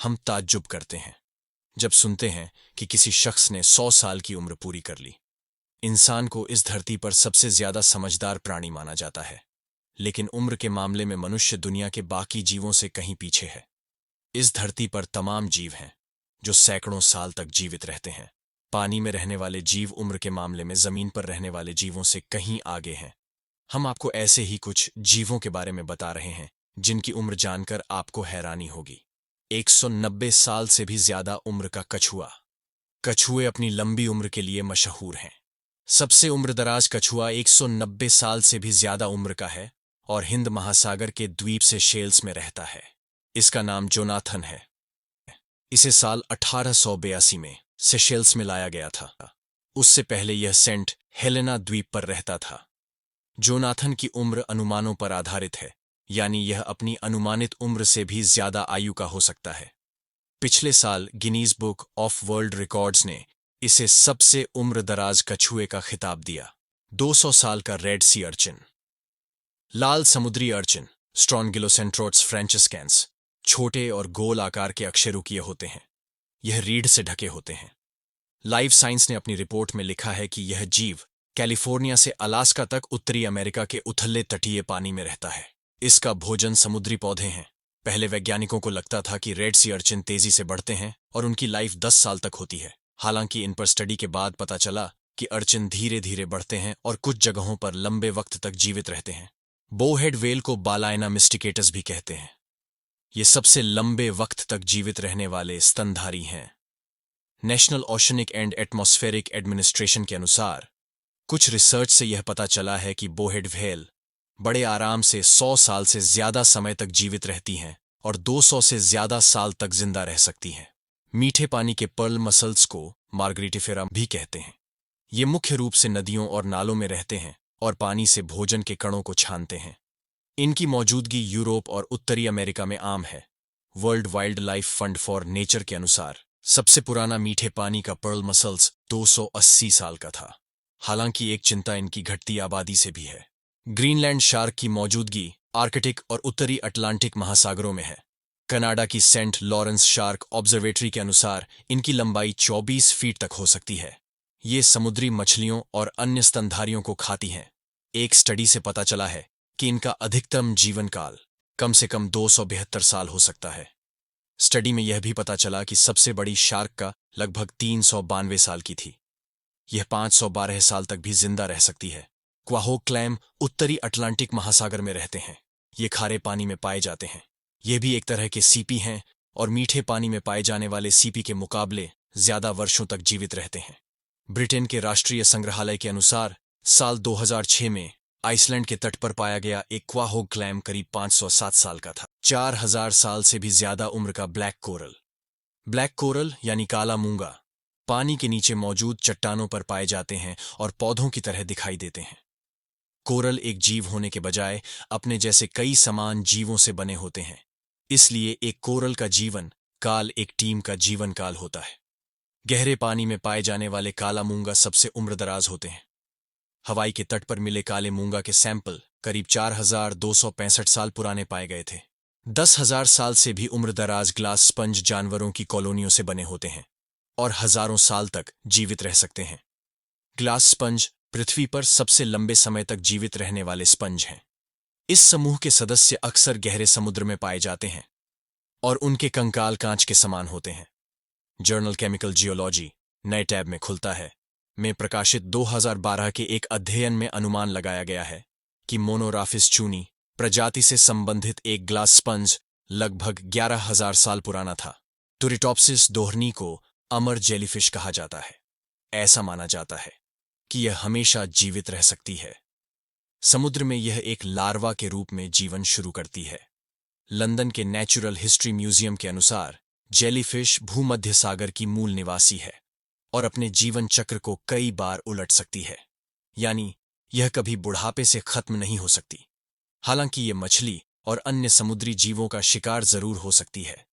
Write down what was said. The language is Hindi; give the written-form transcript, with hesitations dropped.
हम ताज्जुब करते हैं जब सुनते हैं कि किसी शख्स ने 100 साल की उम्र पूरी कर ली। इंसान को इस धरती पर सबसे ज्यादा समझदार प्राणी माना जाता है, लेकिन उम्र के मामले में मनुष्य दुनिया के बाकी जीवों से कहीं पीछे है। इस धरती पर तमाम जीव हैं जो सैकड़ों साल तक जीवित रहते हैं। पानी में रहने वाले जीव उम्र के मामले में जमीन पर रहने वाले जीवों से कहीं आगे हैं। हम आपको ऐसे ही कुछ जीवों के बारे में बता रहे हैं जिनकी उम्र जानकर आपको हैरानी होगी। 190 साल से भी ज्यादा उम्र का कछुआ। कछुए अपनी लंबी उम्र के लिए मशहूर हैं। सबसे उम्रदराज कछुआ 190 साल से भी ज्यादा उम्र का है और हिंद महासागर के द्वीप से शेल्स में रहता है। इसका नाम जोनाथन है। इसे साल 1882 में सेशेल्स में लाया गया था। उससे पहले यह सेंट हेलेना द्वीप पर रहता था। जोनाथन की उम्र अनुमानों पर आधारित है, यानी यह अपनी अनुमानित उम्र से भी ज्यादा आयु का हो सकता है। पिछले साल Guinness book of world records ने इसे सबसे उम्रदराज कछुए का खिताब दिया। 200 साल का रेड सी अर्चिन। लाल समुद्री अर्चिन स्ट्रॉन्गिलोसेंट्रोट्स फ्रेंचिस्कैंस छोटे और गोल आकार के अकशेरुकीय होते हैं। यह रीढ़ से ढके होते हैं। लाइफ साइंस ने अपनी रिपोर्ट में लिखा है कि यह जीव कैलिफोर्निया से अलास्का तक उत्तरी अमेरिका के उथले तटीय पानी में रहता है। इसका भोजन समुद्री पौधे हैं। पहले वैज्ञानिकों को लगता था कि रेड सी अर्चिन तेजी से बढ़ते हैं और उनकी लाइफ 10 साल तक होती है। हालांकि इन पर स्टडी के बाद पता चला कि अर्चिन धीरे धीरे बढ़ते हैं और कुछ जगहों पर लंबे वक्त तक जीवित रहते हैं। बोहेड वेल को बालाइना मिस्टिकेटस भी कहते हैं। ये सबसे लंबे वक्त तक जीवित रहने वाले स्तनधारी हैं। National oceanic and atmospheric administration के अनुसार कुछ रिसर्च से यह पता चला है कि बोहेड व्हेल बड़े आराम से 100 साल से ज्यादा समय तक जीवित रहती हैं और 200 से ज्यादा साल तक जिंदा रह सकती हैं। मीठे पानी के पर्ल मसल्स को मार्गरीटिफेरा भी कहते हैं। ये मुख्य रूप से नदियों और नालों में रहते हैं और पानी से भोजन के कणों को छानते हैं। इनकी मौजूदगी यूरोप और उत्तरी अमेरिका में आम है। World wild life fund for nature के अनुसार सबसे पुराना मीठे पानी का पर्ल मसल्स 280 साल का था। हालांकि एक चिंता इनकी घटती आबादी से भी है। ग्रीनलैंड शार्क की मौजूदगी आर्कटिक और उत्तरी अटलांटिक महासागरों में है। कनाडा की सेंट लॉरेंस शार्क ऑब्जर्वेटरी के अनुसार इनकी लंबाई 24 फीट तक हो सकती है। ये समुद्री मछलियों और अन्य स्तनधारियों को खाती हैं। एक स्टडी से पता चला है कि इनका अधिकतम जीवन काल कम से कम 272 साल हो सकता है। स्टडी में यह भी पता चला कि सबसे बड़ी शार्क का लगभग 392 साल की थी। यह 512 साल तक भी जिंदा रह सकती है। क्वाहो क्लैम उत्तरी अटलांटिक महासागर में रहते हैं। ये खारे पानी में पाए जाते हैं। ये भी एक तरह के सीपी हैं और मीठे पानी में पाए जाने वाले सीपी के मुकाबले ज्यादा वर्षों तक जीवित रहते हैं। ब्रिटेन के राष्ट्रीय संग्रहालय के अनुसार साल 2006 में आइसलैंड के तट पर पाया गया एक क्वाहो क्लैम करीब 507 साल का था। 4000 साल से भी ज्यादा उम्र का ब्लैक कोरल। ब्लैक कोरल यानी काला मूंगा पानी के नीचे मौजूद चट्टानों पर पाए जाते हैं और पौधों की तरह दिखाई देते हैं। कोरल एक जीव होने के बजाय अपने जैसे कई समान जीवों से बने होते हैं। इसलिए एक कोरल का जीवन काल एक टीम का जीवन काल होता है। गहरे पानी में पाए जाने वाले काला मूंगा सबसे उम्रदराज होते हैं। हवाई के तट पर मिले काले मूंगा के सैंपल करीब 4265 साल पुराने पाए गए थे। 10,000 साल से भी उम्रदराज ग्लास स्पंज जानवरों की कॉलोनियों से बने होते हैं और हजारों साल तक जीवित रह सकते हैं। ग्लास स्पंज पृथ्वी पर सबसे लंबे समय तक जीवित रहने वाले स्पंज हैं। इस समूह के सदस्य अक्सर गहरे समुद्र में पाए जाते हैं और उनके कंकाल कांच के समान होते हैं। जर्नल केमिकल जियोलॉजी नए टैब में खुलता है में प्रकाशित 2012 के एक अध्ययन में अनुमान लगाया गया है कि मोनोराफिस चूनी प्रजाति से संबंधित एक ग्लास स्पंज लगभग 11,000 साल पुराना था। टुरिटॉप्सिस दोहरनी को अमर जेलीफिश कहा जाता है। ऐसा माना जाता है कि यह हमेशा जीवित रह सकती है। समुद्र में यह एक लार्वा के रूप में जीवन शुरू करती है। लंदन के नेचुरल हिस्ट्री म्यूजियम के अनुसार जेलीफिश भूमध्य सागर की मूल निवासी है और अपने जीवन चक्र को कई बार उलट सकती है, यानी यह कभी बुढ़ापे से खत्म नहीं हो सकती। हालांकि यह मछली और अन्य समुद्री जीवों का शिकार जरूर हो सकती है।